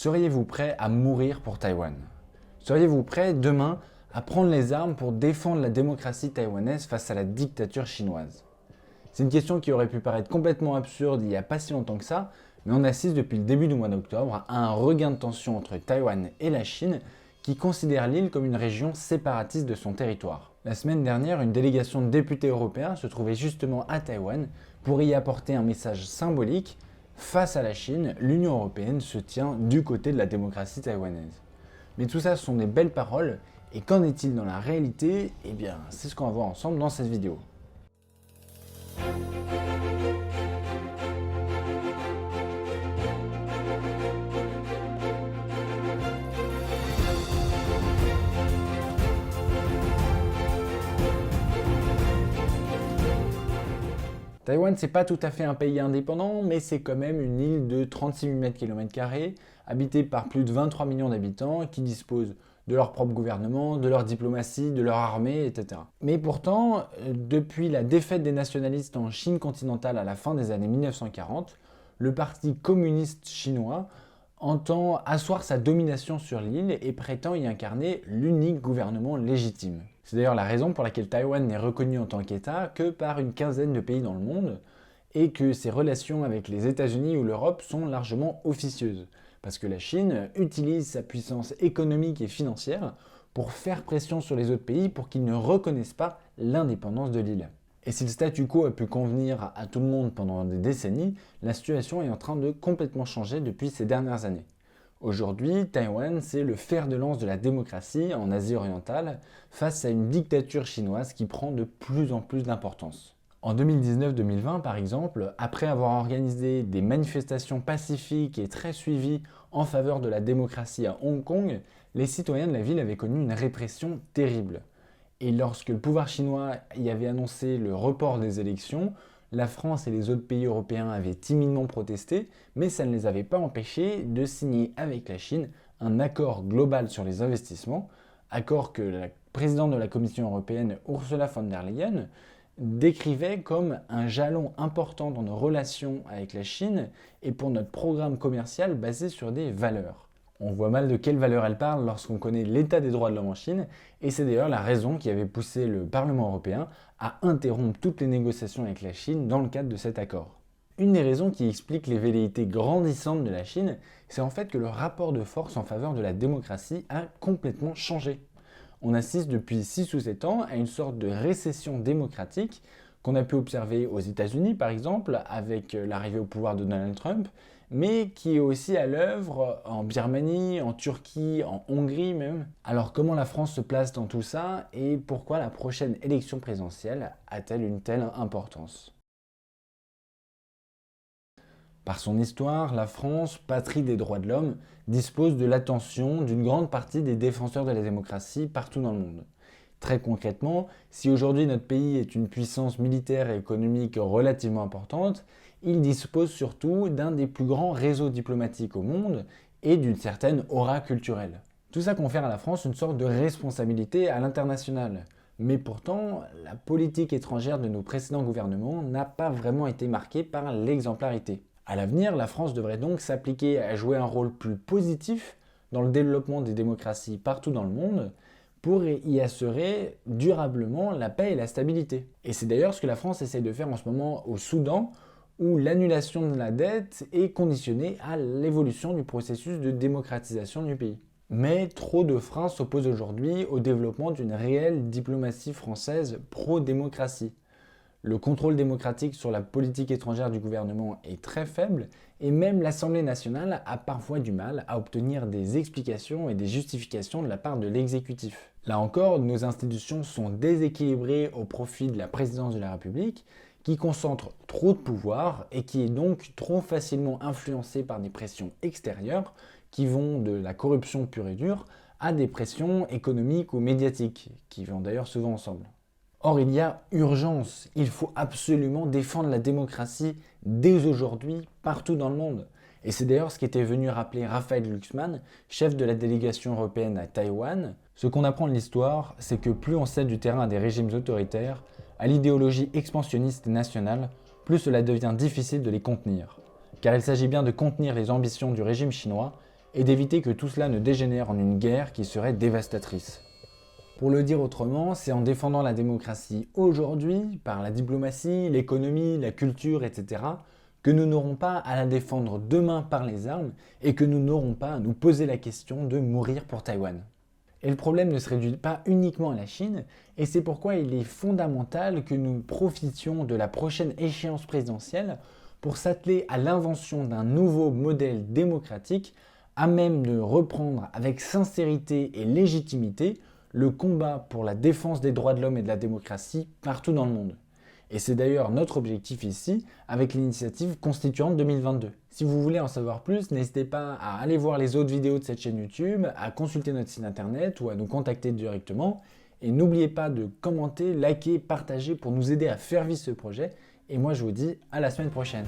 Seriez-vous prêt à mourir pour Taïwan? Seriez-vous prêt demain à prendre les armes pour défendre la démocratie taïwanaise face à la dictature chinoise? C'est une question qui aurait pu paraître complètement absurde il n'y a pas si longtemps que ça, mais on assiste depuis le début du mois d'octobre à un regain de tension entre Taïwan et la Chine qui considère l'île comme une région séparatiste de son territoire. La semaine dernière, une délégation de députés européens se trouvait justement à Taïwan pour y apporter un message symbolique. Face à la Chine, l'Union européenne se tient du côté de la démocratie taïwanaise. Mais tout ça, ce sont des belles paroles, et qu'en est-il dans la réalité? Eh bien, c'est ce qu'on va voir ensemble dans cette vidéo. Taïwan, c'est pas tout à fait un pays indépendant, mais c'est quand même une île de 36 000 km², habitée par plus de 23 millions d'habitants, qui disposent de leur propre gouvernement, de leur diplomatie, de leur armée, etc. Mais pourtant, depuis la défaite des nationalistes en Chine continentale à la fin des années 1940, le Parti communiste chinois entend asseoir sa domination sur l'île et prétend y incarner l'unique gouvernement légitime. C'est d'ailleurs la raison pour laquelle Taïwan n'est reconnu en tant qu'État que par une quinzaine de pays dans le monde et que ses relations avec les États-Unis ou l'Europe sont largement officieuses. Parce que la Chine utilise sa puissance économique et financière pour faire pression sur les autres pays pour qu'ils ne reconnaissent pas l'indépendance de l'île. Et si le statu quo a pu convenir à tout le monde pendant des décennies, la situation est en train de complètement changer depuis ces dernières années. Aujourd'hui, Taïwan, c'est le fer de lance de la démocratie en Asie orientale face à une dictature chinoise qui prend de plus en plus d'importance. En 2019-2020, par exemple, après avoir organisé des manifestations pacifiques et très suivies en faveur de la démocratie à Hong Kong, les citoyens de la ville avaient connu une répression terrible. Et lorsque le pouvoir chinois y avait annoncé le report des élections, la France et les autres pays européens avaient timidement protesté, mais ça ne les avait pas empêchés de signer avec la Chine un accord global sur les investissements, accord que la présidente de la Commission européenne, Ursula von der Leyen, décrivait comme un jalon important dans nos relations avec la Chine et pour notre programme commercial basé sur des valeurs. On voit mal de quelles valeurs elle parle lorsqu'on connaît l'état des droits de l'homme en Chine, et c'est d'ailleurs la raison qui avait poussé le Parlement européen à interrompre toutes les négociations avec la Chine dans le cadre de cet accord. Une des raisons qui explique les velléités grandissantes de la Chine, c'est en fait que le rapport de force en faveur de la démocratie a complètement changé. On assiste depuis 6 ou 7 ans à une sorte de récession démocratique qu'on a pu observer aux États-Unis par exemple avec l'arrivée au pouvoir de Donald Trump, mais qui est aussi à l'œuvre en Birmanie, en Turquie, en Hongrie même. Alors comment la France se place dans tout ça et pourquoi la prochaine élection présidentielle a-t-elle une telle importance? Par son histoire, la France, patrie des droits de l'homme, dispose de l'attention d'une grande partie des défenseurs de la démocratie partout dans le monde. Très concrètement, si aujourd'hui notre pays est une puissance militaire et économique relativement importante, il dispose surtout d'un des plus grands réseaux diplomatiques au monde et d'une certaine aura culturelle. Tout ça confère à la France une sorte de responsabilité à l'international. Mais pourtant, la politique étrangère de nos précédents gouvernements n'a pas vraiment été marquée par l'exemplarité. À l'avenir, la France devrait donc s'appliquer à jouer un rôle plus positif dans le développement des démocraties partout dans le monde, pour y assurer durablement la paix et la stabilité. Et c'est d'ailleurs ce que la France essaye de faire en ce moment au Soudan, où l'annulation de la dette est conditionnée à l'évolution du processus de démocratisation du pays. Mais trop de freins s'opposent aujourd'hui au développement d'une réelle diplomatie française pro-démocratie. Le contrôle démocratique sur la politique étrangère du gouvernement est très faible et même l'Assemblée nationale a parfois du mal à obtenir des explications et des justifications de la part de l'exécutif. Là encore, nos institutions sont déséquilibrées au profit de la présidence de la République qui concentre trop de pouvoir et qui est donc trop facilement influencée par des pressions extérieures qui vont de la corruption pure et dure à des pressions économiques ou médiatiques, qui vont d'ailleurs souvent ensemble. Or, il y a urgence, il faut absolument défendre la démocratie dès aujourd'hui, partout dans le monde. Et c'est d'ailleurs ce qu'était venu rappeler Raphaël Glucksmann, chef de la délégation européenne à Taïwan. Ce qu'on apprend de l'histoire, c'est que plus on cède du terrain à des régimes autoritaires, à l'idéologie expansionniste nationale, plus cela devient difficile de les contenir. Car il s'agit bien de contenir les ambitions du régime chinois, et d'éviter que tout cela ne dégénère en une guerre qui serait dévastatrice. Pour le dire autrement, c'est en défendant la démocratie aujourd'hui, par la diplomatie, l'économie, la culture, etc., que nous n'aurons pas à la défendre demain par les armes et que nous n'aurons pas à nous poser la question de mourir pour Taïwan. Et le problème ne se réduit pas uniquement à la Chine, et c'est pourquoi il est fondamental que nous profitions de la prochaine échéance présidentielle pour s'atteler à l'invention d'un nouveau modèle démocratique à même de reprendre avec sincérité et légitimité le combat pour la défense des droits de l'homme et de la démocratie partout dans le monde. Et c'est d'ailleurs notre objectif ici avec l'initiative Constituante 2022. Si vous voulez en savoir plus, n'hésitez pas à aller voir les autres vidéos de cette chaîne YouTube, à consulter notre site internet ou à nous contacter directement. Et n'oubliez pas de commenter, liker, partager pour nous aider à faire vivre ce projet. Et moi je vous dis à la semaine prochaine.